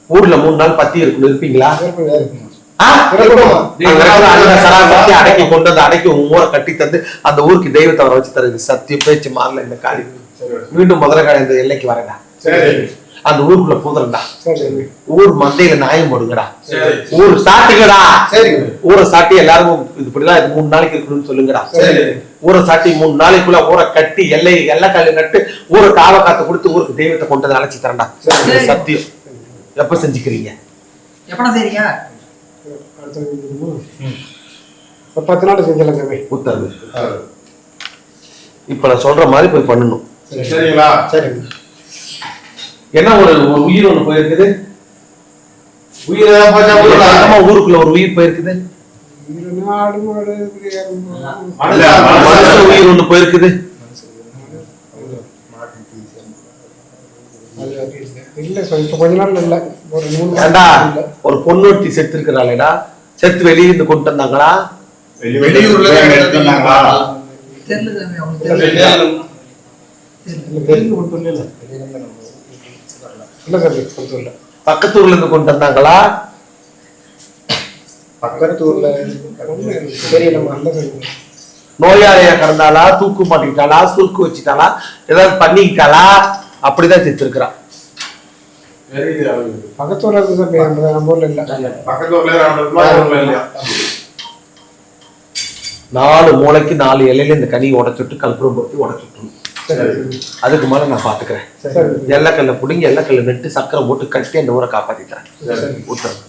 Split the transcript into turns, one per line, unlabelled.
ஊர்ல 3 நாள் பத்தி இருக்கணும், இருப்பீங்களா? அடக்கி கொண்டு வந்து அடக்கி ஊரை கட்டி தந்து அந்த ஊருக்கு தெய்வத்தை வர வச்சு தருது. சத்தியம் பேச்சு மாறல இந்த காரியம். மீண்டும் முதல்ல இந்த எல்லைக்கு வரேன்டா, அந்த ஊருக்குள்ள புதறா, ஊர் மந்தையில நியாயம் போடுங்கடா, ஊர் சாட்டுங்கடா, ஊரை சாட்டி எல்லாரும் இப்படிதான் 3 நாளைக்கு இருக்கணும்னு சொல்லுங்கடா. ஊரை சாட்டி 3 நாளைக்குள்ள ஊரை கட்டி எல்லை கல்லு நட்டு ஊரை காவ காத்து கொடுத்து ஊருக்கு தெய்வத்தை கொண்டு வந்து அழைச்சி தரண்டா. சத்தியம். எப்ப செஞ்சுக்கிறீங்க?
எப்படா செய்றீங்க?
10 நாள் செஞ்சலங்க
உத்தரவு. இப்ப நான் சொல்ற மாதிரி போய் பண்ணணும்.
சரிங்களா?
சரி.
என்ன ஒரு உயிர் ஒண்ணு போயிருக்குது, ஊருக்குள்ள ஒரு உயிர் போயிருக்குது, உயிர் ஒண்ணு போயிருக்குது.
கொஞ்ச நாள் இல்ல,
ஒரு பொண்ணொட்டி செத்து இருக்கிறாளேடா, செத்து வெளியிருந்து கொண்டு வந்தாங்களா?
வெளியூர்ல
பக்கத்தூர்ல இருந்து கொண்டு வந்தாங்களா?
பக்கத்தூர்ல
நோயாளியா கிடந்தாளா, தூக்கு மாட்டிக்கிட்டாளா, சுருக்கு வச்சுட்டாளா, ஏதாவது பண்ணிக்கிட்டாளா? அப்படிதான் செத்து இருக்கிறான்.
பக்கத்தூர்ல நம்ம ஊர்ல இல்ல,
பக்கத்தூர்ல
4 மூளைக்கு 4 இலையில இந்த கனியை உடைச்சுட்டு கல்புரம் போட்டு உடைச்சுட்டு, அதுக்கு மேல நான் பாத்துக்கிறேன். எல்லக்கல்ல புடிங்கி எல்லக்கல்ல நட்டு சக்கரை போட்டு கட்டி அந்த ஊரை காப்பாத்திக்கிறேன். உத்தரவு.